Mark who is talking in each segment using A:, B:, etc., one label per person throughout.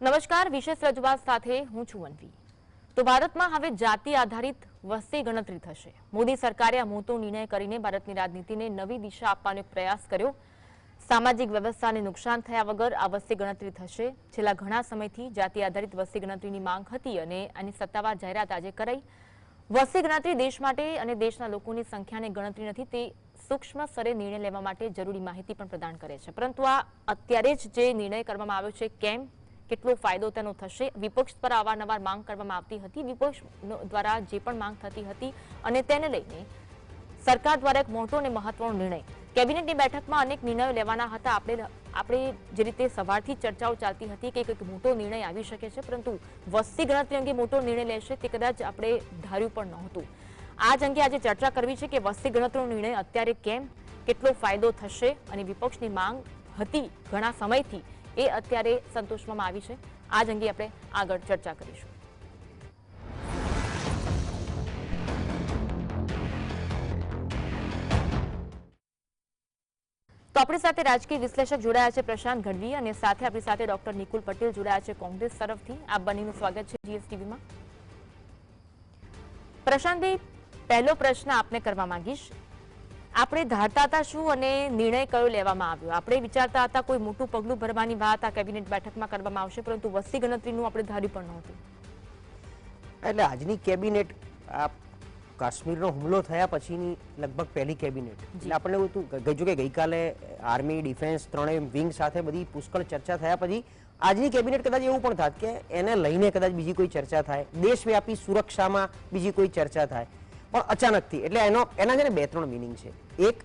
A: નમસ્કાર, વિશેષ રજૂઆત સાથે હું છું અન્વી। તો ભારતમાં હવે જાતિ આધારિત વસ્તી ગણતરી થશે। મોદી સરકારે આ મોટો નિર્ણય કરીને ભારતની રાજનીતિને નવી દિશા આપવાનો પ્રયાસ કર્યો। સામાજિક વ્યવસ્થાને નુકસાન થયા વગર આ વસ્તી ગણતરી થશે। છેલ્લા ઘણા સમયથી જાતિ આધારિત વસ્તી ગણતરીની માંગ હતી અને આની સત્તાવાર જાહેરાત આજે કરાઈ। વસ્તી ગણતરી દેશ માટે અને દેશના લોકોની સંખ્યાની ગણતરી નથી, તે સૂક્ષ્મ સ્તરે નિર્ણય લેવા માટે જરૂરી માહિતી પણ પ્રદાન કરે છે। પરંતુ આ અત્યારે જ જે નિર્ણય કરવામાં આવ્યો છે, કેમ, કેટલો ફાયદો તેનો થશે? વિપક્ષ પર અવારનવાર માંગ કરવામાં આવતી હતી, વિપક્ષ દ્વારા જે પણ માંગ થતી હતી અને તેને લઈને સરકાર દ્વારા એક મોટો અને મહત્વનો નિર્ણય, કેબિનેટની બેઠકમાં અનેક નિર્ણયો લેવાના હતા। આપણે જે રીતે સવારથી ચર્ચાઓ ચાલતી હતી કે એક મોટો નિર્ણય આવી શકે છે, પરંતુ વસ્તી ગણતરી અંગે મોટો નિર્ણય લેશે તે કદાચ આપણે ધાર્યું પણ નહોતું। આ જ અંગે આજે ચર્ચા કરવી છે કે વસ્તી ગણતરીનો નિર્ણય અત્યારે કેમ, કેટલો ફાયદો થશે અને વિપક્ષની માંગ હતી ઘણા સમયથી એ અત્યારે સંતોષવામાં આવી છે। આ જ અંગે આપણે આગળ ચર્ચા કરીશું। તો આપણી સાથે રાજકીય વિશ્લેષક જોડાયા છે પ્રશાંત ગઢવી અને સાથે આપણી સાથે ડોક્ટર નિકુલ પટેલ જોડાયા છે કોંગ્રેસ તરફથી। આપ બંનેનું સ્વાગત છે જીએસટીવીમાં। પ્રશાંતભાઈ, પહેલો પ્રશ્ન આપને કરવા માંગીશ। આપણે ધારતા હતા શું અને નિર્ણય કયો લેવામાં આવ્યો? આપણે વિચારતા હતા કોઈ મોટું પગલું ભરવાની વાત આ કેબિનેટ બેઠકમાં કરવામાં આવશે, પરંતુ વસ્તી ગણતરીનું આપણે ધાર્યું પણ નહોતું।
B: એટલે આજની કેબિનેટ આ કાશ્મીરનો હુમલો થયા પછીની લગભગ પહેલી કેબિનેટ, એટલે આપણને એવું હતું કે ગઈકાલે આર્મી, ડિફેન્સ ત્રણેય વિંગ સાથે બધી પુષ્કળ ચર્ચા થયા પછી આજની કેબિનેટ કદાચ એવું પણ થાત કે એને લઈને કદાચ બીજી કોઈ ચર્ચા થાય, દેશવ્યાપી સુરક્ષામાં બીજી કોઈ ચર્ચા થાય, પણ અચાનકથી એટલે એના છે ને બે ત્રણ મિનિંગ છે। એક,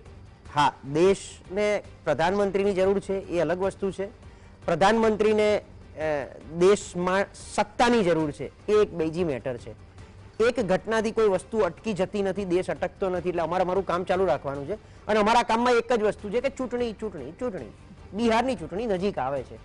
B: હા, દેશને પ્રધાનમંત્રીની જરૂર છે, એ અલગ વસ્તુ છે। પ્રધાનમંત્રીને દેશમાં સત્તાની જરૂર છે, એ એક બીજી મેટર છે। એક ઘટનાથી કોઈ વસ્તુ અટકી જતી નથી, દેશ અટકતો નથી, એટલે અમારું કામ ચાલુ રાખવાનું છે અને અમારા કામમાં એક જ વસ્તુ છે કે ચૂંટણી। બિહારની ચૂંટણી નજીક આવે છે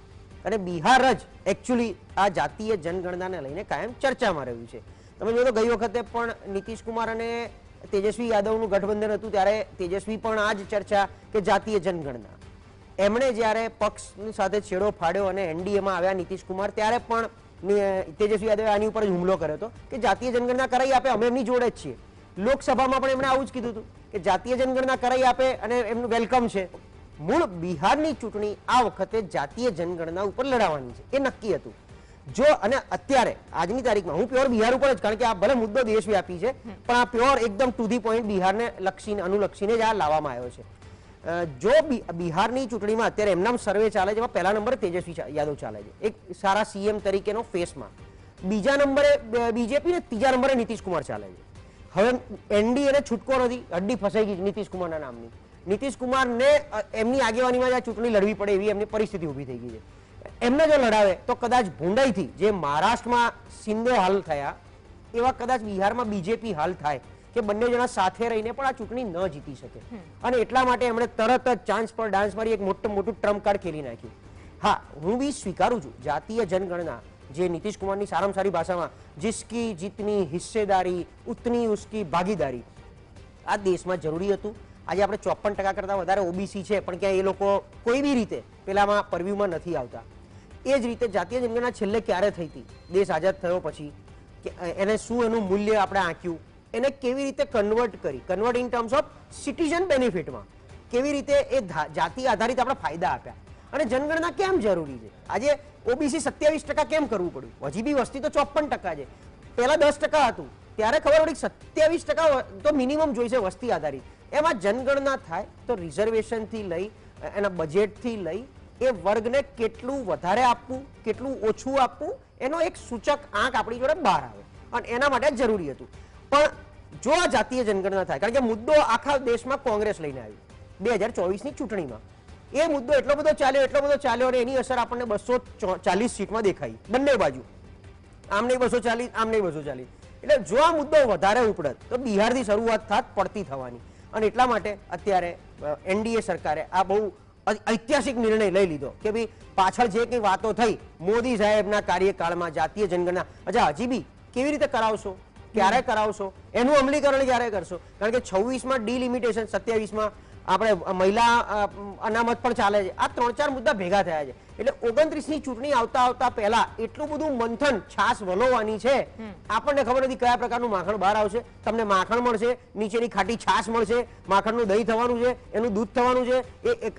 B: અને બિહાર જ એકચ્યુઅલી આ જાતીય જનગણનાને લઈને કાયમ ચર્ચામાં રહ્યું છે। તમે જો તો ગઈ વખતે પણ નીતિશ કુમાર અને તેજસ્વી યાદવનું ગઠબંધન હતું ત્યારે તેજસ્વી પણ આ જ ચર્ચા કે જાતીય જનગણના, એમણે જ્યારે પક્ષની સાથે છેડો ફાડ્યો અને એનડીએમાં આવ્યા નીતિશ કુમાર, ત્યારે પણ તેજસ્વી યાદવે આની ઉપર જ હુમલો કર્યો હતો કે જાતીય જનગણના કરાઈ આપે, અમે એમની જોડે જ છીએ। લોકસભામાં પણ એમણે આવું જ કીધું હતું કે જાતીય જનગણના કરાઈ આપે અને એમનું વેલકમ છે। મૂળ બિહારની ચૂંટણી આ વખતે જાતીય જનગણના ઉપર લડાવવાની છે, એ નક્કી હતું। જો અને અત્યારે આજની તારીખમાં હું પ્યોર બિહાર ઉપર જ, કારણ કે આ ભલે મુદ્દો દેશવ્યાપી છે, પણ આ પ્યોર એકદમ ટુ ધી પોઈન્ટ બિહારને અનુલક્ષીને જ આ લાવવામાં આવ્યો છે। જો બિહારની ચૂંટણીમાં અત્યારે એમના સર્વે ચાલે છે, એમાં પહેલા નંબરે તેજસ્વી યાદવ ચાલે છે એક સારા સીએમ તરીકેનો ફેસમાં, બીજા નંબરે બીજેપી ને ત્રીજા નંબરે નીતિશ કુમાર ચાલે છે। હવે એનડીએને છૂટકો નથી, હડ્ડી ફસાઈ ગઈ નીતિશ કુમારના નામની। નીતિશ કુમારને એમની આગેવાનીમાં આ ચૂંટણી લડવી પડે એવી એમની પરિસ્થિતિ ઊભી થઈ ગઈ છે। એમને જો લડાવે તો કદાચ ભૂંડાઈથી જે મહારાષ્ટ્રમાં શિંદે હાલ થયા એવા કદાચ બિહારમાં બીજેપી હાલ થાય કે બંને જણા સાથે રહીને પણ આ ચૂંટણી ન જીતી શકે, અને એટલા માટે એમણે તરત જ ચાન્સ પર ડાન્સ મારી એક મોટું ટ્રમ્પ કાર્ડ ખેલી નાખ્યું। હા, હું બી સ્વીકારું છું જાતીય જનગણના, જે નીતિશ કુમારની સારામાં સારી ભાષામાં જિસકી જીતની હિસ્સેદારી ઉતની ઉસકી ભાગીદારી, આ દેશમાં જરૂરી હતું। આજે આપણે 54% કરતાં વધારે ઓબીસી છે, પણ ક્યાં એ લોકો કોઈ બી રીતે પેલામાં પરવ્યુમાં નથી આવતા। એ જ રીતે જાતીય જનગણના છેલ્લે ક્યારે થઈ હતી, દેશ આઝાદ થયો પછી, કે એને શું એનું મૂલ્ય આપણે આંક્યું, એને કેવી રીતે convert in terms of citizen બેનિફિટમાં, કેવી રીતે એ જાતિ આધારિત આપણે ફાયદા આપ્યા, અને જનગણના કેમ જરૂરી છે। આજે ઓબીસી 27% કેમ કરવું પડ્યું? હજી બી વસ્તી તો 54% છે, પહેલા 10% હતું, ત્યારે ખબર પડી 27% તો મિનિમમ જોઈશે વસ્તી આધારિત। એમાં જનગણના થાય તો રિઝર્વેશનથી લઈ એના બજેટથી લઈ એ વર્ગને કેટલું વધારે આપવું, કેટલું ઓછું આપવું, એનો એક સૂચક આંક આપણી જોડે બહાર આવે, અને એના માટે જરૂરી હતું। પણ જો આ જાતીય જનગણના થાય, કારણ કે મુદ્દો આખા દેશમાં કોંગ્રેસ લઈને આવી 2024ની ચૂંટણીમાં, એ મુદ્દો એટલો બધો ચાલ્યો અને એની અસર આપણને 240 સીટમાં દેખાઈ, બંને બાજુ, આમ નહીં 240, આમ નહીં 240। એટલે જો આ મુદ્દો વધારે ઉપડત તો બિહારથી શરૂઆત થાત પડતી થવાની, અને એટલા માટે અત્યારે એનડીએ સરકારે આ બહુ ઐતિહાસિક નિર્ણય લઈ લીધો કે ભાઈ પાછળ જે કંઈ વાતો થઈ મોદી સાહેબના કાર્યકાળમાં જાતીય જનગણના, અચ્છા હજી બી કેવી રીતે કરાવશો, ક્યારે કરાવશો, એનું અમલીકરણ ક્યારે કરશો? કારણ કે 26માં ડિલિમિટેશન, 27માં આપણે મહિલા અનામત પણ ચાલે છે. આ 3-4 મુદ્દા ભેગા થયા છે. એટલે 29ની ચૂંટણી આવતા પહેલા એટલું બધું મંથન છાસ વલોવાની છે, આપણને ખબર નથી કયા પ્રકારનું માખણ બહાર આવશે. તમને માખણ મળશે, નીચેની ખાટી છાસ મળશે, માખણનું દહીં થવાનું છે, એનું દૂધ થવાનું છે,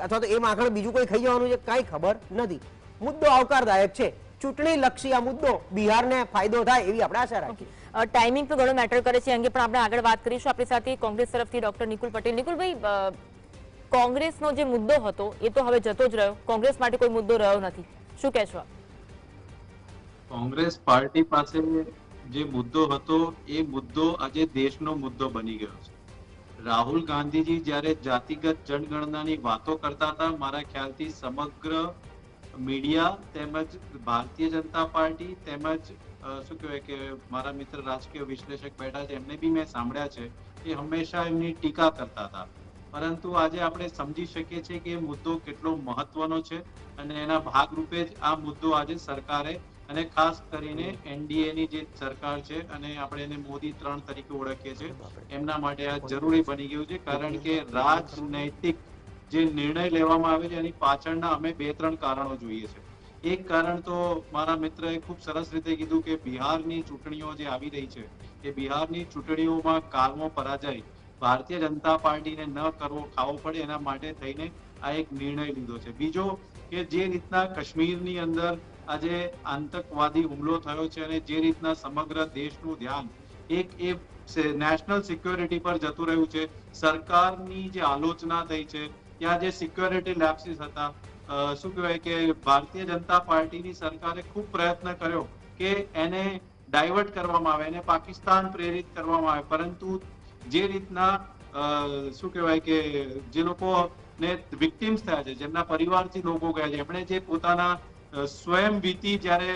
B: અથવા તો એ માખણ બીજું કોઈ ખાઈ જવાનું છે, કાંઈ ખબર નથી. મુદ્દો આવકારદાયક છે. ચૂંટણી લક્ષી આ મુદ્દો બિહારને ફાયદો થાય એવી આપણે આશા રાખીએ.
A: ટાઈમિંગ તો ઘણો મેટર કરે છે, અંગે પણ આપણે આગળ વાત કરીશું. આપણી સાથે કોંગ્રેસ તરફથી ડોક્ટર નિકુલ પટેલ. નિકુલભાઈ, કોંગ્રેસનો જે મુદ્દો હતો એ તો હવે જતો જ રહ્યો, કોંગ્રેસ માટે કોઈ મુદ્દો રહ્યો નથી, શું કહેશો આપ?
C: કોંગ્રેસ પાર્ટી પાસે જે મુદ્દો હતો એ મુદ્દો આજે દેશનો મુદ્દો બની ગયો છે. રાહુલ ગાંધીજી જ્યારે જાતિગત જનગણનાની વાતો કરતા હતા, મારા ખ્યાલથી સમગ્ર મીડિયા તેમજ ભારતીય જનતા પાર્ટી તેમજ શું કહેવાય કે મારા મિત્ર રાજકીય વિશ્લેષક બેઠા છે એમને બી મેં સાંભળ્યા છે કે હંમેશા એમની ટીકા કરતા હતા. પરંતુ આજે આપણે સમજી શકીએ છીએ કે એ મુદ્દો કેટલો મહત્વનો છે અને એના ભાગરૂપે જ આ મુદ્દો આજે સરકારે અને ખાસ કરીને એનડીએ ની જે સરકાર છે અને આપણે એને મોદી 3 તરીકે ઓળખીએ છીએ, એમના માટે આ જરૂરી બની ગયું છે. કારણ કે રાજનૈતિક જે નિર્ણય લેવામાં આવે છે એની પાછળના અમે 2-3 કારણો જોઈએ છે. એક કારણ તો મારા મિત્રએ ખૂબ સરસ રીતે કીધું કે બિહારની ચૂંટણીઓ જે આવી રહી છે એ બિહારની ચૂંટણીઓમાં કારમો પરાજય ભારતીય જનતા પાર્ટીને ન કરવો ખાવો પડે એના માટે થઈને આ એક નિર્ણય લીધો છે. બીજો કે જે રીતના કાશ્મીરની અંદર આજે આતંકવાદી હુમલો થયો છે અને જે રીતના સમગ્ર દેશનું ધ્યાન એ નેશનલ સિક્યોરિટી પર જતું રહ્યું છે, સરકારની જે આલોચના થઈ છે, ત્યાં જે સિક્યોરિટી લેપ્સીસ હતા, શું કહેવાય કે ભારતીય જનતા પાર્ટીની સરકારે ખૂબ પ્રયત્ન કર્યો કે એને ડાયવર્ટ કરવામાં આવે, એને પાકિસ્તાન પ્રેરિત કરવામાં આવે, પરંતુ જે રીતના શું કહેવાય કે જે લોકોને વિક્ટિમ્સ થયા છે, જેમના પરિવારથી લોકો ગયા છે, એમણે જે પોતાના સ્વયં વીતી જ્યારે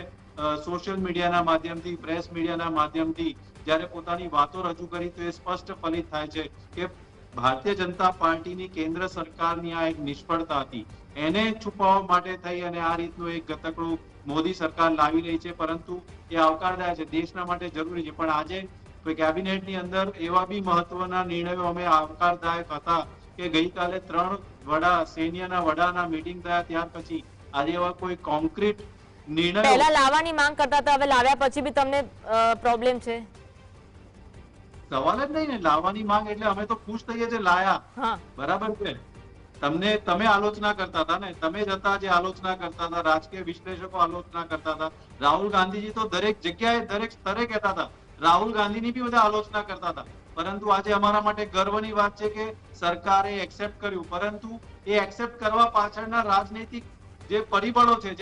C: સોશિયલ મીડિયાના માધ્યમથી, પ્રેસ મીડિયાના માધ્યમથી જ્યારે પોતાની વાતો રજૂ કરી તો એ સ્પષ્ટ ફલિત થાય છે કે ભારતીય જનતા પાર્ટીની કેન્દ્ર સરકારની આ એક નિષ્ફળતા હતી. એને છુપાવવા માટે થઈ અને આ રીતનું એક ગતકડું મોદી સરકાર લાવી રહી છે, પરંતુ એ આવકારદાયક છે, દેશના માટે જરૂરી છે. પણ આજે કેબિનેટની અંદર એવા બી મહત્વના નિર્ણયો અમે આવકારદાયક હતા કે ગઈકાલે 3 સૈન્યના વડાના મીટિંગ થયા ત્યાર પછી આજે એવા કોઈ કોન્ક્રીટ નિર્ણય
A: પહેલા લાવવાની માંગ કરતા હતા, હવે લાવ્યા પછી બી તમને પ્રોબ્લેમ છે?
C: સવાલ જ નહીં ને, લાવવાની માંગ એટલે અમે તો ખુશ થઈએ છીએ લાયા, બરાબર છે. તમે આલોચના કરતા હતા ને, તમે જ હતા જે આલોચના કરતા હતા, રાજકીય વિશ્લેષકો આલોચના કરતા હતા, રાહુલ ગાંધીજી તો દરેક જગ્યાએ દરેક સ્તરે કહેતા હતા, રાહુલ ગાંધીની બી બધા આલોચના કરતા હતા. પરંતુ આજે અમારા માટે ગર્વની વાત છે કે સરકારે એક્સેપ્ટ કર્યું, પરંતુ એ એક્સેપ્ટ કરવા પાછળના રાજનૈતિક જે પરિબળો છે,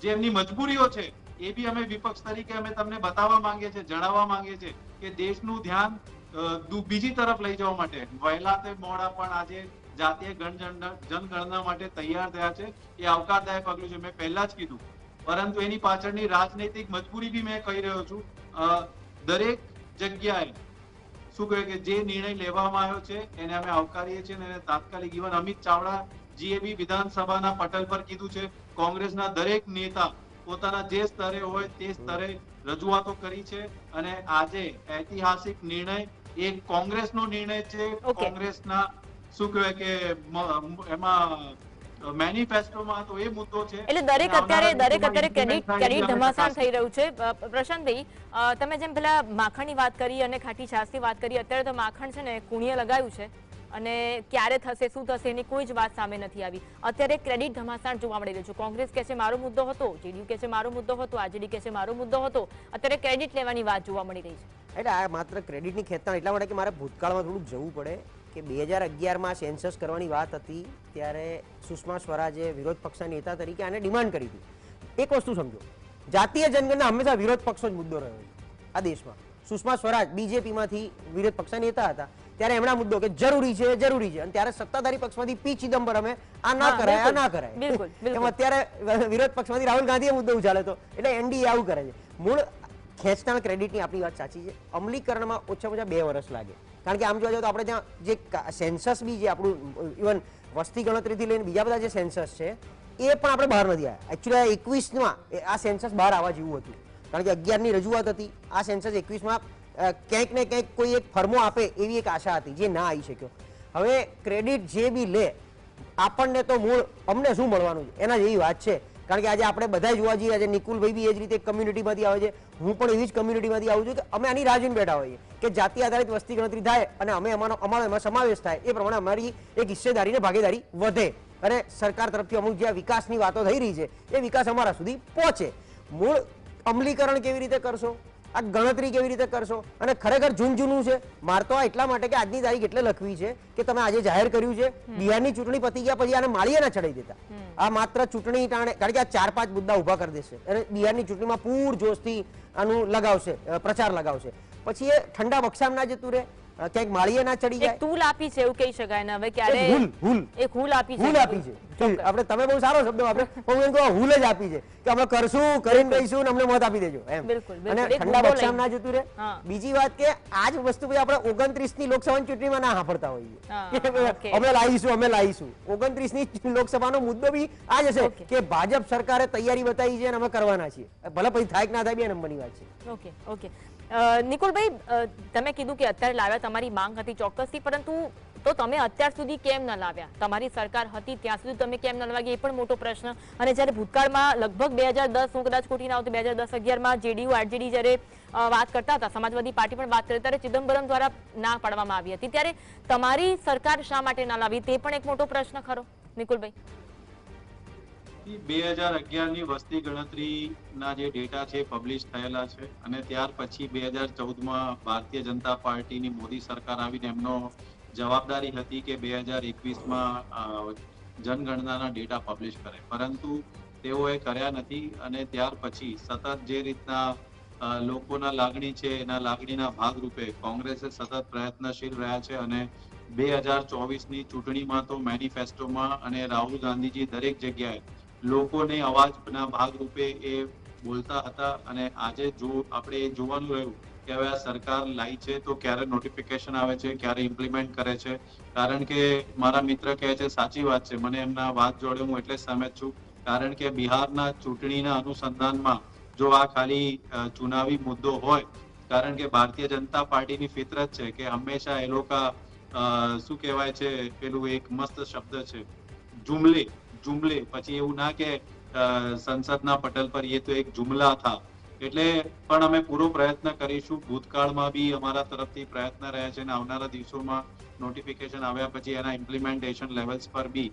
C: જે એમની મજબૂરીઓ છે, એ બી અમે વિપક્ષ તરીકે અમે તમને બતાવવા માંગીએ છીએ, જણાવવા માંગીએ છીએ કે દેશનું ધ્યાન બીજી તરફ લઈ જવા માટે વહેલા તે મોડા પણ આજે જાતીય જનગણના માટે તૈયાર થયા છે. એ આવકારદાયક પગલું છે, મેં પહેલા જ કીધું. પરંતુ એની પાછળની રાજનૈતિક મજબૂરી બી મેં કહી રહ્યો છું. દરેક જગ્યાએ શું કહે કે જે નિર્ણય લેવામાં આવ્યો છે એને અમે આવકારીએ છીએ અને તાત્કાલિક ઇવન અમિત ચાવડાજીએ બી વિધાનસભાના પટલ પર કીધું છે, કોંગ્રેસના દરેક નેતા પોતાના જે સ્તરે હોય તે સ્તરે રજૂઆતો કરી છે અને આજે ઐતિહાસિક નિર્ણય એ કોંગ્રેસનો નિર્ણય છે. કોંગ્રેસના શું કહેવાય કે એમાં મેનિફેસ્ટોમાં તો એ મુદ્દો છે.
A: એટલે દરેક અત્યારે ક્રેડિટ ધમાસાણ થઈ રહ્યું છે. પ્રશાંતભાઈ, તમે જેમ પેલા માખણની વાત કરી અને ખાટી છાસની વાત કરી, અત્યારે તો માખણ છે ને કુણીએ લગાવ્યું છે અને ક્યારે થશે શું થશે એની કોઈ જ વાત સામે નથી આવી. અત્યારે ક્રેડિટ ધમાસાણ જોવા મળી રહ્યું છે. કોંગ્રેસ કહે છે મારો મુદ્દો હતો, જેડીયુ કહે છે મારો મુદ્દો હતો, આરજેડી કહે છે મારો મુદ્દો હતો. અત્યારે ક્રેડિટ લેવાની વાત જોવા મળી રહી છે.
B: એટલે આ માત્ર ક્રેડિટની ખેંચાણ એટલા માટે કે મારે ભૂતકાળમાં થોડું જવું પડે કે 2011માં સેન્સસ કરવાની વાત હતી ત્યારે સુષ્મા સ્વરાજે વિરોધ પક્ષના નેતા તરીકે આને ડિમાન્ડ કરી હતી. એક વસ્તુ સમજો, જાતીય જનગણના હંમેશા વિરોધ પક્ષનો જ મુદ્દો રહ્યો છે આ દેશમાં. સુષ્મા સ્વરાજ બીજેપીમાંથી વિરોધ પક્ષના નેતા હતા ત્યારે એમના મુદ્દો કે જરૂરી છે અને ત્યારે સત્તાધારી પક્ષમાંથી પી ચિદમ્બરમે આ ના કરાય, આ ના કરાય. એમ અત્યારે વિરોધ પક્ષમાંથી રાહુલ ગાંધીએ મુદ્દો ઉછાળ્યો હતો. એટલે એનડીએ આવું કરે છે. મૂળ ખેંચતાણ ક્રેડિટની આપણી વાત સાચી છે. અમલીકરણમાં ઓછામાં ઓછા 2 વર્ષ લાગે. કારણ કે આમ જોવા જાવ તો આપણે ત્યાં જે સેન્સસ બી જે આપણું ઇવન વસ્તી ગણતરીથી લઈને બીજા બધા જે સેન્સસ છે એ પણ આપણે બહાર નથી આવ્યા. એકચ્યુઅલી 21માં આ સેન્સસ બહાર આવવા જેવું હતું. કારણ કે 11ની રજૂઆત હતી, આ સેન્સસ 21માં ક્યાંક ને ક્યાંક કોઈ એક ફર્મો આપે એવી એક આશા હતી જે ના આવી શક્યો. હવે ક્રેડિટ જે બી લે આપણને તો મૂળ અમને શું મળવાનું છે એના જેવી વાત છે. કારણ કે આજે આપણે બધા જોવા જઈએ, આજે નિકુલભાઈ બી એ જ રીતે કમ્યુનિટીમાંથી આવે છે, હું પણ એવી જ કમ્યુનિટીમાંથી આવું છું કે અમે આની રાહ જોઈને બેઠા હોઈએ કે જાતિ આધારિત વસ્તી ગણતરી થાય અને અમારો એમાં સમાવેશ થાય, એ પ્રમાણે અમારી એક હિસ્સેદારી ને ભાગીદારી વધે અને સરકાર તરફથી અમુક જે વિકાસની વાતો થઈ રહી છે એ વિકાસ અમારા સુધી પહોંચે. મૂળ અમલીકરણ કેવી રીતે કરશો, આ ગણતરી કેવી રીતે કરશો, અને ખરેખર જૂનું છે. મારે તો એટલા માટે કે આજની તારીખ એટલે લખવી છે કે તમે આજે જાહેર કર્યું છે બિહારની ચૂંટણી પતી ગયા પછી આને માળીએ ના ચડાવી દેતા. આ માત્ર ચૂંટણી ટાણે, કારણ કે આ 4-5 મુદ્દા ઉભા કરી દેશે અને બિહારની ચૂંટણીમાં પૂર જોશથી આનું લગાવશે, પ્રચાર લગાવશે, પછી એ ઠંડા બક્ષામ ના જતું રહે, ક્યાંક માળીએ ના ચડી જાય.
A: એક ટૂલ આપી છે એવું કહી શકાય ને. હવે ક્યારે એક હુલ આપી છે.
B: આપણે તમે બહુ સારો શબ્દ વાપરે, હું એમ કહું હુલ જ આપી છે કે અમે કરશું, કરીને રહીશું, અમને મત આપી દેજો એમ. અને ઠંડા બક્ષામ ના જતું રહે. બીજી વાત કે આ જ વસ્તુ પછી આપણે 29 ની લોકસભાની ચૂંટણીમાં ના સાંભળતા હોઈએ અમે લાવીશું. 29 ની લોકસભાનો મુદ્દો બી આ જ હશે કે ભાજપ સરકારે તૈયારી બતાવી છે અને અમે કરવાના છીએ, ભલે પછી થાય કે ના થાય, બે નંબરની વાત છે.
A: ઓકે. નિકુલભાઈ, તમે કીધું કે અત્યારે લાવ્યા, તમારી માંગ હતી ચોક્કસથી, પરંતુ તો તમે અત્યાર સુધી કેમ ન લાવ્યા? તમારી સરકાર હતી ત્યાં સુધી તમે કેમ ન લાવ્યા એ પણ મોટો પ્રશ્ન. અને જ્યારે ભૂતકાળમાં લગભગ 2010, હું કદાચ ખોટી ના આવતી, 2010-11માં જેડીયુ આરજેડી જ્યારે વાત કરતા હતા, સમાજવાદી પાર્ટી પણ વાત કરી, ત્યારે ચિદમ્બરમ દ્વારા ના પાડવામાં આવી હતી. ત્યારે તમારી સરકાર શા માટે ના લાવી તે પણ એક મોટો પ્રશ્ન ખરો નિકુલભાઈ?
C: 2011 ની વસ્તી ગણતરીના જે ડેટા છે પબ્લિશ થયેલા છે અને ત્યાર પછી 2014માં ભારતીય જનતા પાર્ટીની મોદી સરકાર આવીને એમનો જવાબદારી હતી કે 2021માં જનગણનાના ડેટા પબ્લિશ કરે, પરંતુ તેઓએ કર્યા નથી. અને ત્યાર પછી સતત જે રીતના લોકોના લાગણી છે એના લાગણીના ભાગરૂપે કોંગ્રેસે સતત પ્રયત્નશીલ રહ્યા છે અને 2024ની ચૂંટણીમાં તો મેનિફેસ્ટોમાં અને રાહુલ ગાંધીજી દરેક જગ્યાએ લોકોને અવાજના ભાગરૂપે એ બોલતા હતા. અને આજે જો આપણે જોવાનું રહ્યું કે હવે આ સરકાર લાવી છે તો ક્યારે નોટિફિકેશન આવે છે, ક્યારે ઇમ્પ્લિમેન્ટ કરે છે. કારણ કે મારા મિત્ર કહે છે, સાચી વાત છે, મને એમના વાત જોડે હું એટલે સહમત છું. કારણ કે બિહારના ચૂંટણીના અનુસંધાનમાં જો આ ખાલી ચુનાવી મુદ્દો હોય, કારણ કે ભારતીય જનતા પાર્ટીની ફિતરત છે કે હંમેશા એ લોકો શું કહેવાય છે, પેલું એક મસ્ત શબ્દ છે જુમલે, પછી એવું ના કે સંસદના પટલ પર એ તો એક જુમલા થા. એટલે પણ અમે પૂરો પ્રયત્ન કરીશું. ભૂતકાળમાં બી અમારા તરફથી પ્રયત્ન રહ્યા છે અને આવનારા દિવસોમાં નોટિફિકેશન આવ્યા પછી એના ઇમ્પ્લિમેન્ટેશન લેવલ્સ પર બી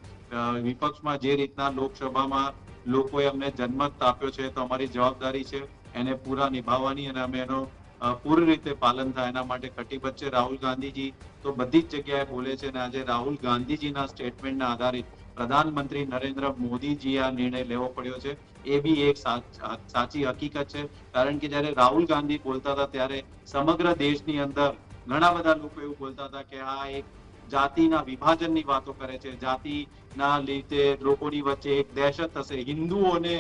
C: વિપક્ષમાં જે રીતના લોકસભામાં લોકોએ અમને જનમત આપ્યો છે તો અમારી જવાબદારી છે એને પૂરા નિભાવવાની અને અમે એનો પૂરી રીતે પાલન થાય એના માટે કટિબદ્ધ છે. રાહુલ ગાંધીજી તો બધી જ જગ્યાએ બોલે છે અને આજે રાહુલ ગાંધીજીના સ્ટેટમેન્ટના આધારિત પ્રધાનમંત્રી નરેન્દ્ર મોદીજી આ નિર્ણય લેવો પડ્યો છે. એ બી એક સાચી હકીકત છે. કારણ કે જ્યારે રાહુલ ગાંધી બોલતા હતા ત્યારે સમગ્ર દેશની અંદર ઘણા બધા લોકો એવું બોલતા હતા કે આ એક જાતિના વિભાજનની વાતો કરે છે, જાતિના લીધે લોકોની વચ્ચે એક દહેશત થશે, હિન્દુઓને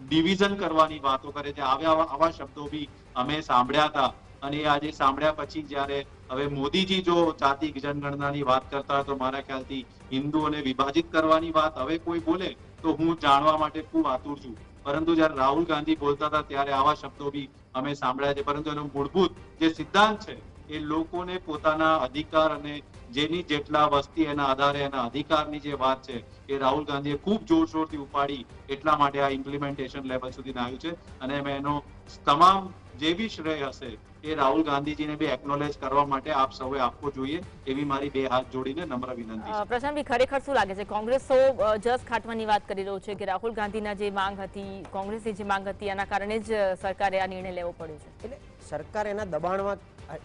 C: ડિવિઝન કરવાની વાતો કરે છે. આવા શબ્દો બી અમે સાંભળ્યા હતા. અને આજે સાંભળ્યા પછી જ્યારે હવે મોદીજી જો જાતિ જનગણનાની વાત કરતા હોય તો મારા ખ્યાલથી હિન્દુઓને વિભાજિત કરવાની વાત હવે કોઈ બોલે તો હું જાણવા માટે ખૂબ આતુર છું. પરંતુ જ્યારે રાહુલ ગાંધી બોલતા હતા ત્યારે આવા શબ્દો બી અમે સાંભળ્યા છે. પરંતુ એનો મૂળભૂત જે સિદ્ધાંત છે એ લોકોને પોતાના અધિકાર અને જેની જેટલા વસ્તી એના આધારે એના અધિકારની જે વાત છે એ રાહુલ ગાંધીએ ખૂબ જોરશોરથી ઉપાડી. એટલા માટે આ ઇમ્પ્લિમેન્ટેશન લેવલ સુધી આવ્યું છે અને અમે એનો તમામ જે બી શ્રેય હશે એ રાહુલ ગાંધીજીને બી એકનોલેજ કરવા માટે આપ સૌએ આપવો જોઈએ એવી મારી બે હાથ જોડીને નમ્ર વિનંતી છે.
A: પ્રશાંતભાઈ, ખરેખર શું લાગે છે, કોંગ્રેસ તો જસ ખાટવાની વાત કરી રહ્યું છે કે રાહુલ ગાંધીના જે માંગ હતી, કોંગ્રેસની જે માંગ હતી એના કારણે જ સરકારે આ નિર્ણય લેવો પડ્યો છે?
B: એટલે સરકાર એના દબાણમાં,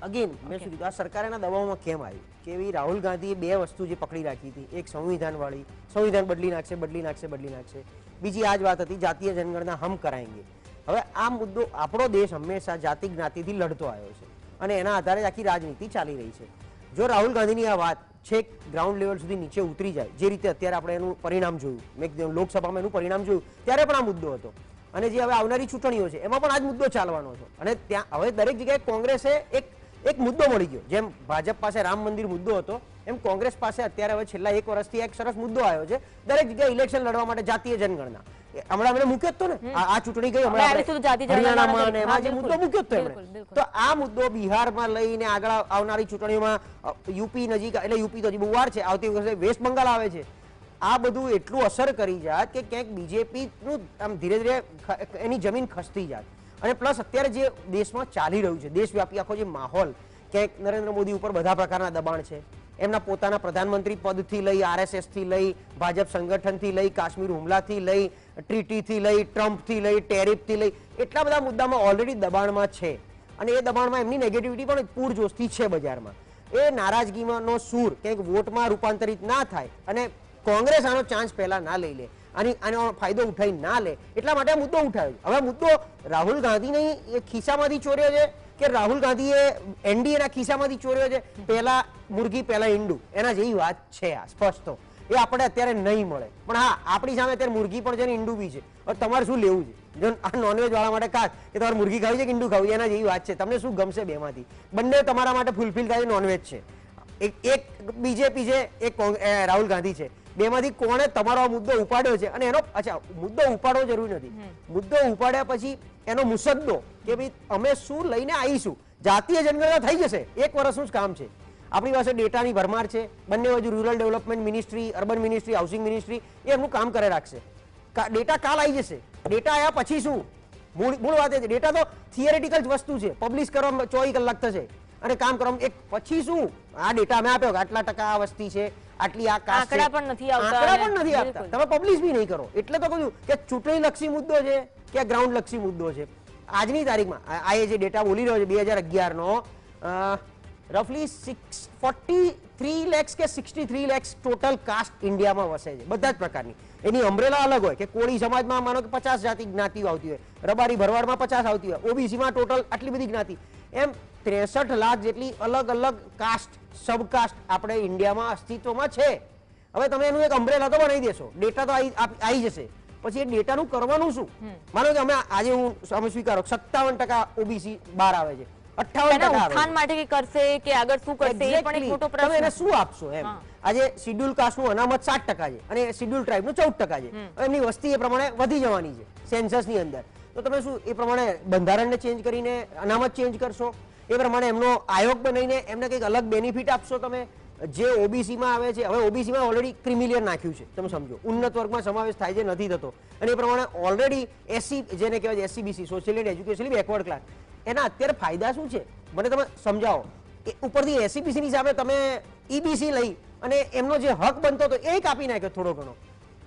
B: અગેન મેં શું કીધું, આ સરકાર એના દબાવમાં કેમ આવી કે એવી રાહુલ ગાંધીએ બે વસ્તુ જે પકડી રાખી હતી, એક સંવિધાન વાળી, સંવિધાન બદલી નાખશે. બીજી આ જ વાત હતી જાતીય જનગણના હમ કરાયેંગે. હવે આ મુદ્દો આપણો દેશ હંમેશા જાતિ જ્ઞાતિથી લડતો આવ્યો છે અને એના આધારે આખી રાજનીતિ ચાલી રહી છે. જો રાહુલ ગાંધીની આ વાત છેક ગ્રાઉન્ડ લેવલ સુધી નીચે ઉતરી જાય, જે રીતે અત્યારે આપણે એનું પરિણામ જોયું, મેં લોકસભામાં એનું પરિણામ જોયું ત્યારે પણ આ મુદ્દો હતો અને જે હવે આવનારી ચૂંટણીઓ છે એમાં પણ આ જ મુદ્દો ચાલવાનો હતો. અને ત્યાં હવે દરેક જગ્યાએ કોંગ્રેસે એક મુદ્દો મળી ગયો. જેમ ભાજપ પાસે રામ મંદિર મુદ્દો હતો એમ કોંગ્રેસ પાસે અત્યારે હવે છેલ્લા 1 વર્ષથી એક સરસ મુદ્દો આવ્યો છે. દરેક જગ્યાએ ઇલેક્શન લડવા માટે જાતીય જનગણના. હમણાં એમણે મૂક્યો જ તો ને આ ચૂંટણી ગઈ
A: હવે આવીશું તો જાતિ જનગણના
B: હરિયાણામાં ને એમાં જે
A: બિલકુલ,
B: મુદ્દો મૂક્યો જ તો એમણે.
A: બિલકુલ, બિલકુલ.
B: તો આ મુદ્દો બિહારમાં લઈને આગળ આવનારી ચૂંટણીઓમાં યુપી નજીક, એટલે યુપી તો હજી બહુ વાર છે, આવતી વખતે વેસ્ટ બંગાળ આવે છે, આ બધું એટલું અસર કરી જાત કે ક્યાંક બીજેપી નું આમ ધીરે ધીરે એની જમીન ખસતી જાત. અને પ્લસ અત્યારે જે દેશમાં ચાલી રહ્યું છે, દેશવ્યાપી આખો જે માહોલ, ક્યાંક નરેન્દ્ર મોદી ઉપર બધા પ્રકારના દબાણ છે, એમના પોતાના પ્રધાનમંત્રી પદથી લઈ, RSS થી લઈ, ભાજપ સંગઠનથી લઈ, કાશ્મીર હુમલાથી લઈ, ટ્રીટીથી લઈ, ટ્રમ્પથી લઈ, ટેરિફથી લઈ, એટલા બધા મુદ્દામાં ઓલરેડી દબાણમાં છે. અને એ દબાણમાં એમની નેગેટિવિટી પણ પૂરજોશથી છે બજારમાં. એ નારાજગીનો સૂર ક્યાંક વોટમાં રૂપાંતરિત ના થાય અને કોંગ્રેસ આનો ચાન્સ પહેલા ના લઈ લે, આનો ફાયદો ઉઠાઈ ના લે, એટલા માટે મુદ્દો ઉઠાવ્યો. હવે મુદ્દો રાહુલ ગાંધીની ખિસ્સામાંથી ચોર્યો છે કે રાહુલ ગાંધીએ એનડીએના ખિસ્સામાંથી ચોર્યો છે? પહેલા મુરગી પહેલા ઈંડું, એના જેવી વાત છે આ સ્પષ્ટ. એ આપણે અત્યારે નહીં મળે, પણ હા આપણી સામે અત્યારે મુરગી પણ છે ને ઈંડું બી છે. હવે તમારે શું લેવું છે? જો આ નોનવેજ વાળા માટે ખાસ કે તમારે મુરગી ખાવી છે કે ઈંડું ખાવું છે, એના જેવી વાત છે. તમને શું ગમશે બેમાંથી? બંને તમારા માટે ફૂલફિલ થાય નોનવેજ છે. એક બીજેપી છે, એક રાહુલ ગાંધી છે. બેમાંથી કોણે તમારો મુદ્દો ઉપાડ્યો છે? અને એનો મુદ્દો ઉપાડવો જરૂરી નથી. મુદ્દો ઉપાડ્યા પછી એનો મુસદ્દો કે ભાઈ અમે શું લઈને આવીશું, જાતીય જનગણના થઈ જશે, 1 વર્ષનું જ કામ છે. આપણી પાસે ડેટાની ભરમાર છે, બંને બાજુ rural development ministry, urban ministry, housing ministry એ એમનું કામ કરે રાખશે. ડેટા કાલ આવી જશે. ડેટા આવ્યા પછી શું? મૂળ વાત એ છે, ડેટા તો થિયરેટિકલ જ વસ્તુ છે, પબ્લિશ કરવામાં 24 કલાક થશે અને કામ કરવામાં એક પછી શું? આ ડેટા અમે આપ્યો કે આટલા ટકા આ વસ્તી છે, આટલી આ કાસ્ટ છે,
A: આંકડા પણ નથી આવતા,
B: આંકડા પણ નથી આપતા, તમે પબ્લિશ બી નહીં કરો. એટલે તો કહ્યું કે ચૂંટણી લક્ષી મુદ્દો છે કે ગ્રાઉન્ડ લક્ષી મુદ્દો છે. આજની તારીખમાં આ જે ડેટા બોલી રહ્યો છે 2011 નો, રફલી 43 lakhs કે 63 lakhs ટોટલ કાસ્ટ ઇન્ડિયામાં વસે છે, બધા જ પ્રકારની. એની અમ્બ્રેલા અલગ હોય કે કોળી સમાજમાં માનો કે 50 જાતિ જ્ઞાતિઓ આવતી હોય, રબારી ભરવાડમાં 50 આવતી હોય, ઓબીસીમાં ટોટલ આટલી બધી જ્ઞાતિ, એમ 63 લાખ જેટલી અલગ અલગ કાસ્ટ, સબકાસ્ટ આપણે ઇન્ડિયામાં અસ્તિત્વમાં છે. હવે તમે એનું એક અમ્બ્રેલા તો બનાવી દેશો, ડેટા તો આવી જશે, પછી એ ડેટાનું કરવાનું શું? માનો કે અમે આજે અમે સ્વીકારો 57% ઓબીસી બહાર આવે છે, 58%
A: ઉત્થાન માટે કે કરશે કે આગળ શું કરશે એ પણ એક મોટો પ્રશ્ન.
B: તમે એને શું આપશો એમ? આજે શિડ્યુલ કાસ્ટનું અનામત 60% છે અને શિડ્યુલ ટ્રાઇબનું 14% છે. એમની વસ્તી એ પ્રમાણે વધી જવાની છે સેન્સસની અંદર. તો તમે શું એ પ્રમાણે બંધારણને ચેન્જ કરીને અનામત ચેન્જ કરશો? એ પ્રમાણે એમનો આયોગ બનાવીને એમને કંઈક અલગ બેનિફિટ આપશો તમે? જે ઓબીસીમાં આવે છે, હવે ઓબીસીમાં ઓલરેડી ક્રિમિલિયર નાખ્યું છે, તમે સમજો, ઉન્નત વર્ગમાં સમાવેશ થાય છે નથી થતો, અને એ પ્રમાણે ઓલરેડી એસસી જેને કહેવાય છે SCBC, social and educationally backward class, એના અત્યારે ફાયદા શું છે મને તમે સમજાવો. ઉપરથી એસસીબીસી ની સામે તમે ઈબીસી લઈ અને એમનો જે હક બનતો હતો એ કાપી નાખ્યો થોડો ઘણો.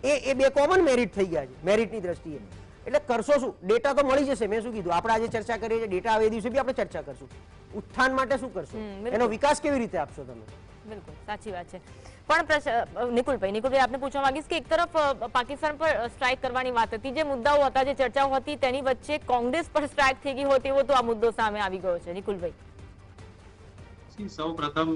B: એ બે કોમન મેરિટ થઈ ગયા છે મેરિટની દ્રષ્ટિએ. એટલે કરશો શું? ડેટા તો મળી જશે. મેં શું કીધું, આપણે આજે ચર્ચા કરીએ છીએ, ડેટા આવે એ દિવસે બી આપણે ચર્ચા કરશું. ઉત્થાન માટે શું કરશો, એનો વિકાસ કેવી રીતે આપશો તમે?
A: બિલકુલ સાચી વાત છે. પણ નિકુલભાઈ આપને પૂછવા માંગીશ કે એક તરફ પાકિસ્તાન પર સ્ટ્રાઇક કરવાની વાત હતી, જે મુદ્દાઓ હતા, જે ચર્ચાઓ હતી, તેની વચ્ચે કોંગ્રેસ પર સ્ટ્રાઇક થઈ ગઈ હોય તેવો તો આ મુદ્દો સામે આવી ગયો છે. નિકુલભાઈ,
C: સૌ પ્રથમ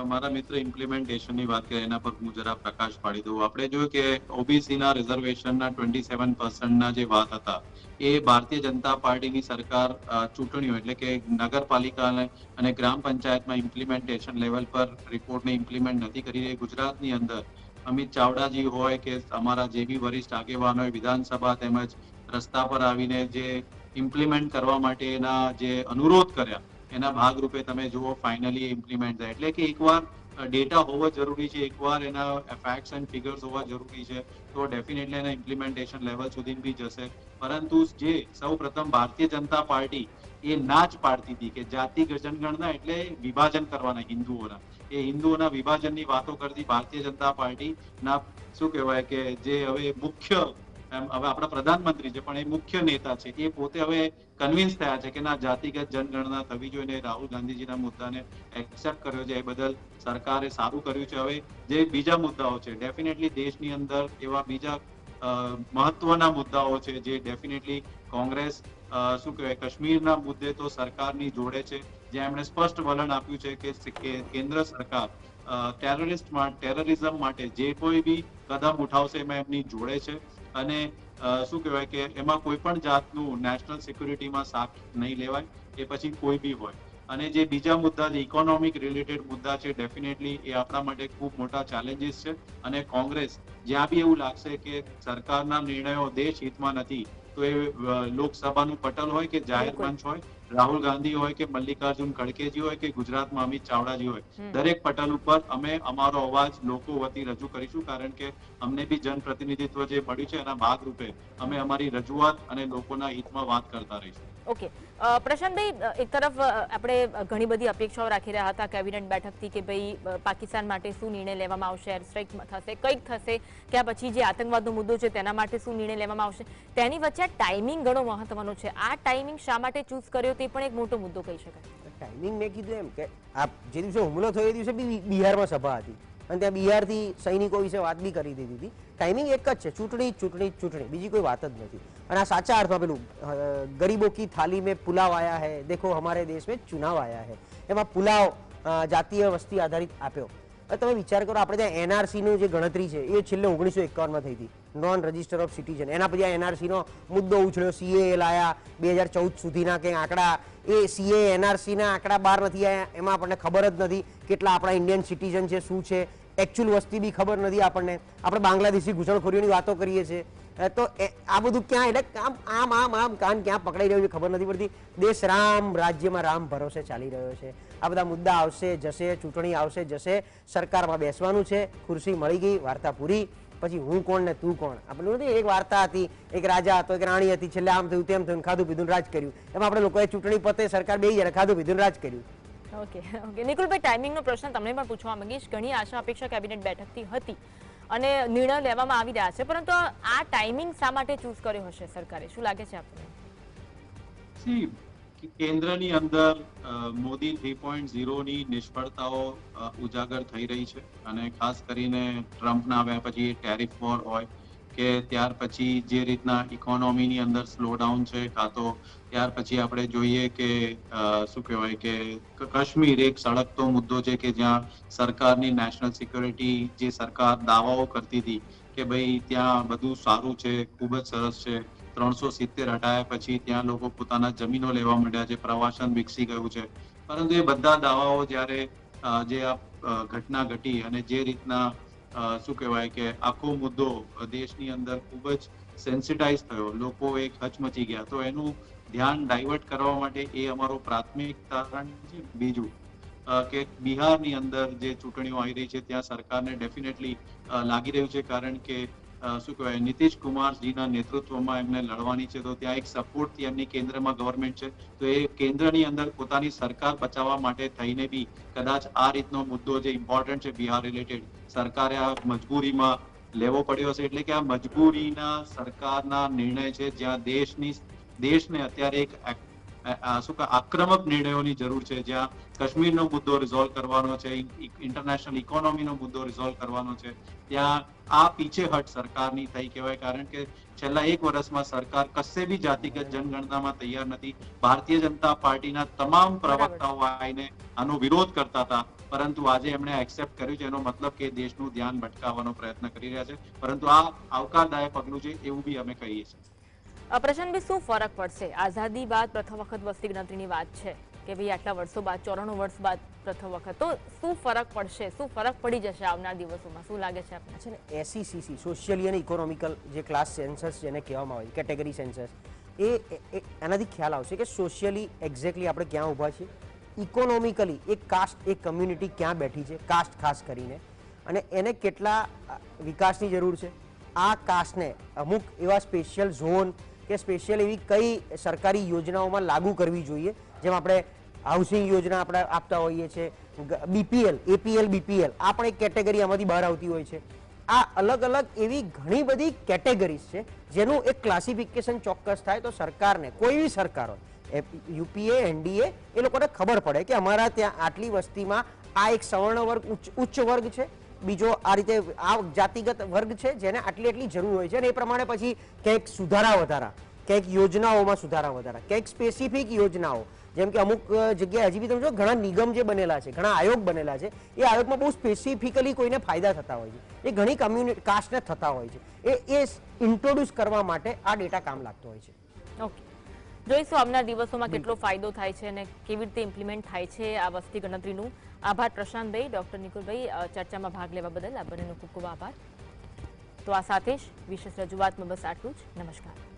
C: મારા મિત્ર ઇમ્પ્લિમેન્ટેશનની વાત કરે એના પર હું જરા પ્રકાશ પાડી દઉં. આપણે જોયું કે ઓબીસી ના રિઝર્વેશનના 27% જે વાત હતા એ ભારતીય જનતા પાર્ટીની સરકાર ચૂંટણીઓ એટલે કે નગરપાલિકા અને ગ્રામ પંચાયતમાં ઇમ્પ્લિમેન્ટેશન લેવલ પર રિપોર્ટને ઇમ્પ્લિમેન્ટ નથી કરી રહી. ગુજરાતની અંદર અમિત ચાવડાજી હોય કે અમારા જે બી વરિષ્ઠ આગેવાનો હોય વિધાનસભા તેમજ રસ્તા પર આવીને જે ઇમ્પ્લિમેન્ટ કરવા માટેના જે અનુરોધ કર્યા એના ભાગરૂપે તમે જુઓ ફાઇનલી ઇમ્પ્લિમેન્ટ થાય. એટલે કે એકવાર ડેટા હોવો જરૂરી છે, એકવાર એના ફેક્ટ્સ એન્ડ ફિગર્સ હોવા જરૂરી છે, તો ડેફિનેટલી એના ઇમ્પ્લિમેન્ટેશન લેવલ સુધી બી જશે. પરંતુ જે સૌ પ્રથમ ભારતીય જનતા પાર્ટી એ ના જ પાડતી હતી કે જાતિ જનગણના એટલે વિભાજન કરવાના હિન્દુઓના, એ હિન્દુઓના વિભાજનની વાતો કરતી ભારતીય જનતા પાર્ટી ના શું કહેવાય કે જે હવે મુખ્ય હવે આપણા પ્રધાનમંત્રી છે પણ એ મુખ્ય નેતા છે, એ પોતે હવે કન્વિન્સ થયા છે કે ના જાતિગત જનગણના થવી જોઈએ. રાહુલ ગાંધીજીના મુદ્દાને એક્સેપ્ટ કર્યો છે, એ બદલ સરકારે સારું કર્યું છે. હવે જે બીજા મુદ્દાઓ છે ડેફિનેટલી દેશની અંદર એવા બીજા મહત્વના મુદ્દાઓ છે જે ડેફિનેટલી કોંગ્રેસ શું કહેવાય કાશ્મીરના મુદ્દે તો સરકારની જોડે છે, જ્યાં એમણે સ્પષ્ટ વલણ આપ્યું છે કે કેન્દ્ર સરકાર ટેરરિઝમ માટે જે કોઈ બી કદમ ઉઠાવશે એમાં એમની જોડે છે. અને શું કહેવાય કે એમાં કોઈ પણ જાતનું નેશનલ સિક્યુરિટીમાં સાથ નહીં લેવાય, એ પછી કોઈ બી હોય. અને જે બીજા મુદ્દા છે ઇકોનોમિક રિલેટેડ મુદ્દા છે ડેફિનેટલી એ આપણા માટે ખૂબ મોટા ચેલેન્જીસ છે. અને કોંગ્રેસ જ્યાં બી એવું લાગશે કે સરકારના નિર્ણયો દેશ હિતમાં નથી, તો એ લોકસભાનું પટલ હોય કે જાહેર
A: બિલકુલ.
C: મંચ હોય, રાહુલ ગાંધી હોય કે મલ્લિકાર્જુન ખડગેજી હોય કે ગુજરાતમાં અમિત ચાવડાજી હોય, દરેક પટલ ઉપર અમે અમારો અવાજ લોકો વતી રજૂ કરીશું. કારણ કે અમને બી જનપ્રતિનિધિત્વ જે મળ્યું છે એના ભાગરૂપે અમે અમારી રજૂઆત અને લોકોના હિતમાં વાત કરતા રહીશું.
A: ઓકે, પ્રશાંતભાઈ, એક તરફ આપણે ઘણી બધી અપેક્ષાઓ રાખી રહ્યા હતા કેબિનેટ બેઠકથી કે ભાઈ પાકિસ્તાન માટે શું નિર્ણય લેવામાં આવશે, એર સ્ટ્રાઇક થશે, કંઈક થશે, કે પછી જે આતંકવાદનો મુદ્દો છે તેના માટે શું નિર્ણય લેવામાં આવશે. તેની વચ્ચે આ ટાઈમિંગ ઘણો મહત્વનો છે. આ ટાઈમિંગ શા માટે ચૂઝ કર્યો તે પણ એક મોટો મુદ્દો કહી શકાય.
B: ટાઈમિંગ મેં કીધું એમ કે આ જે દિવસે હુમલો થયો એ દિવસે બી બિહારમાં સભા હતી અને ત્યાં બિહારથી સૈનિકો વિશે વાત બી કરી દીધી હતી. ટાઈમિંગ એક જ છે, ચૂંટણી ચૂંટણી ચૂંટણી, બીજી કોઈ વાત જ નથી. અને આ સાચા અર્થમાં પેલું ગરીબો કી થાલી મેં પુલાવ આયા હૈ, દેખો હમારે દેશ મેં ચુનાવ આયા હૈ, એમાં પુલાવ જાતીય વસ્તી આધારિત આપ્યો. તમે વિચાર કરો, આપણે ત્યાં એનઆરસી નું જે ગણતરી છે એ છેલ્લે 1951માં થઈ હતી, નોન રજિસ્ટર ઓફ સિટીઝન. એના પછી આ એનઆરસી નો મુદ્દો ઉછળ્યો, સીએ લાયા 2014 સુધીના કે આંકડા, એ સીએ એનઆરસી ના આંકડા બહાર નથી આવ્યા. એમાં આપણને ખબર જ નથી કેટલા આપણા ઇન્ડિયન સિટીઝન છે, શું છે એકચ્યુઅલ વસ્તી બી ખબર નથી આપણને. આપણે બાંગ્લાદેશી ઘૂસણખોરીઓની વાતો કરીએ છીએ. તો આ બધું ક્યાં, એટલે આમ આમ આમ કાન ક્યાં પકડાઈ રહ્યું છે ખબર નથી પડતી. દેશ રામ રાજ્યમાં રામ ભરોસે ચાલી રહ્યો છે. આ બધા મુદ્દા આવશે જશે, ચૂંટણી આવશે જશે, સરકારમાં બેસવાનું છે, ખુરશી મળી ગઈ, વાર્તા પૂરી. પછી હું કોણ ને તું કોણ. આપણે નથી એક વાર્તા હતી, એક રાજા હતો, એક રાણી હતી, છેલ્લે આમ થયું તેમ થયું, ખાધું પીધું રાજ કર્યું. એમાં આપણે લોકોએ ચૂંટણી પતે સરકાર બેસી જાય, ખાધું પીધું રાજ કર્યું.
A: ઓકે ઓકે, નિકુલભાઈ, ટાઈમિંગનો પ્રશ્ન તમને પણ પૂછવા માંગીશ. ઘણી આશા અપેક્ષા કેબિનેટ બેઠકથી હતી અને નિર્ણય લેવામાં આવી રહ્યા છે, પરંતુ આ ટાઈમિંગ શા માટે ચૂઝ કર્યો હશે સરકારે, શું લાગે છે આપને?
C: કેન્દ્રની અંદર મોદી 3.0 ની નિષ્ફળતાઓ ઉજાગર થઈ રહી છે. અને ખાસ કરીને ટ્રમ્પના આવ્યા પછી ટેરિફ વોર હોય કે ત્યાર પછી જે રીતના ઇકોનોમીની અંદર સ્લોડાઉન છે, કાં તો ત્યાર પછી આપણે જોઈએ કે શું કહેવાય કે કાશ્મીર એક સળગતો મુદ્દો છે કે જ્યાં સરકારની નેશનલ સિક્યોરિટી, જે સરકાર દાવાઓ કરતી હતી કે ભાઈ ત્યાં બધું સારું છે, ખૂબ જ સરસ છે, 370 હટાયા પછી ત્યાં લોકો પોતાના જમીનો લેવા માંડ્યા છે, પ્રવાસન વિકસી ગયું છે. પરંતુ એ બધા દાવાઓ જ્યારે જે આ ઘટના ઘટી અને જે રીતના શું કહેવાય કે આખો મુદ્દો દેશની અંદર ખૂબ જ સેન્સિટાઇઝ થયો, લોકો એક હચમચી ગયા, તો એનું ધ્યાન ડાયવર્ટ કરવા માટે એ અમારો પ્રાથમિક કારણ છે. બીજું કે બિહારની અંદર જે ચૂંટણીઓ આવી રહી છે ત્યાં સરકારને ડેફિનેટલી લાગી રહ્યું છે, કારણ કે શું કહેવાય નીતિશ કુમારજીના નેતૃત્વમાં એમને લડવાની છે, તો ત્યાં એક સપોર્ટથી એમની કેન્દ્રમાં ગવર્મેન્ટ છે, તો એ કેન્દ્રની અંદર પોતાની સરકાર બચાવવા માટે થઈને બી કદાચ આ રીતનો મુદ્દો જે ઇમ્પોર્ટન્ટ છે બિહાર રિલેટેડ, સરકારે આ મજબૂરીમાં લેવો પડ્યો હશે. એટલે કે આ મજબૂરીના સરકારના નિર્ણય છે, જ્યાં દેશને અત્યારે એક આક્રમક નિર્ણયોની જરૂર છે, જ્યાં કાશ્મીરનો મુદ્દો રિઝોલ્વ કરવાનો છે, ઇન્ટરનેશનલ ઇકોનોમીનો મુદ્દો રિઝોલ્વ કરવાનો છે, ત્યાં આ પીછેહટ સરકારની થઈ કહેવાય. કારણ કે છેલ્લા 1 વર્ષમાં સરકાર કશે બી જાતિગત જનગણનામાં તૈયાર નથી. ભારતીય જનતા પાર્ટીના તમામ પ્રવક્તાઓ આવીને આનો વિરોધ કરતા હતા, પરંતુ આજે એમણે એક્સેપ્ટ કર્યું છે. એનો મતલબ કે દેશનું ધ્યાન ભટકાવવાનો પ્રયત્ન કરી રહ્યા છે, પરંતુ આ આવકારદાયક પગલું છે એવું બી અમે કહીએ છીએ.
A: પ્રશાંતભાઈ, શું ફરક પડશે? આઝાદી બાદ પ્રથમ વખત વસ્તી ગણતરીની વાત છે કે ભાઈ આટલા વર્ષો બાદ, 94 વર્ષ બાદ પ્રથમ વખત, તો શું ફરક પડશે, શું ફરક પડી જશે આવનાર દિવસોમાં, શું લાગે છે આપને?
B: છે ને SECC, સોશિયલી અને ઇકોનોમિકલ જે ક્લાસ સેન્સસ જેને કહેવામાં આવે છે, કેટેગરી સેન્સસ, એ એનાથી ખ્યાલ આવશે કે સોશિયલી એક્ઝેક્ટલી આપણે ક્યાં ઊભા છીએ, ઇકોનોમિકલી એક કાસ્ટ, એક કમ્યુનિટી ક્યાં બેઠી છે, કાસ્ટ ખાસ કરીને, અને એને કેટલા વિકાસની જરૂર છે. આ કાસ્ટને અમુક એવા સ્પેશિયલ ઝોન કે સ્પેશિયલ એવી કઈ સરકારી યોજનાઓમાં લાગુ કરવી જોઈએ, જેમ આપણે હાઉસિંગ યોજના આપણે આપતા હોઈએ છીએ, BPL, APL, BPL, આ પણ એક કેટેગરી આમાંથી બહાર આવતી હોય છે. આ અલગ અલગ એવી ઘણી બધી કેટેગરીઝ છે જેનું એક ક્લાસિફિકેશન ચોક્કસ થાય તો સરકારને, કોઈ બી સરકાર હોય, UPA, NDA, એ લોકોને ખબર પડે કે અમારા ત્યાં આટલી વસ્તીમાં આ એક સવર્ણ વર્ગ, ઉચ્ચ વર્ગ છે, બીજો આ રીતે આ જાતિગત વર્ગ છે જેને આટલી આટલી જરૂર હોય છે, અને એ પ્રમાણે પછી કંઈક સુધારા વધારા, કંઈક યોજનાઓમાં સુધારા વધારા, કંઈક સ્પેસિફિક યોજનાઓ, જેમ કે અમુક જગ્યાએ હજી બી તમે જો ઘણા નિગમ જે બનેલા છે, ઘણા આયોગ બનેલા છે, એ આયોગમાં બહુ સ્પેસિફિકલી કોઈને ફાયદા થતા હોય છે, એ ઘણી કમ્યુનિટી કાસ્ટને થતા હોય છે, એ ઇન્ટ્રોડ્યુસ કરવા માટે આ ડેટા કામ લાગતો હોય છે.
A: ઓકે, જોઈશું આવનાર દિવસોમાં કેટલો ફાયદો થાય છે અને કેવી રીતે ઇમ્પ્લિમેન્ટ થાય છે આ વસ્તી ગણતરીનું. આભાર પ્રશાંતભાઈ, ડોક્ટર નિકુલભાઈ, ચર્ચામાં ભાગ લેવા બદલ આ બંનેનો ખૂબ ખૂબ આભાર. તો આ સાથે જ વિશેષ રજૂઆતમાં બસ આટલું જ. નમસ્કાર.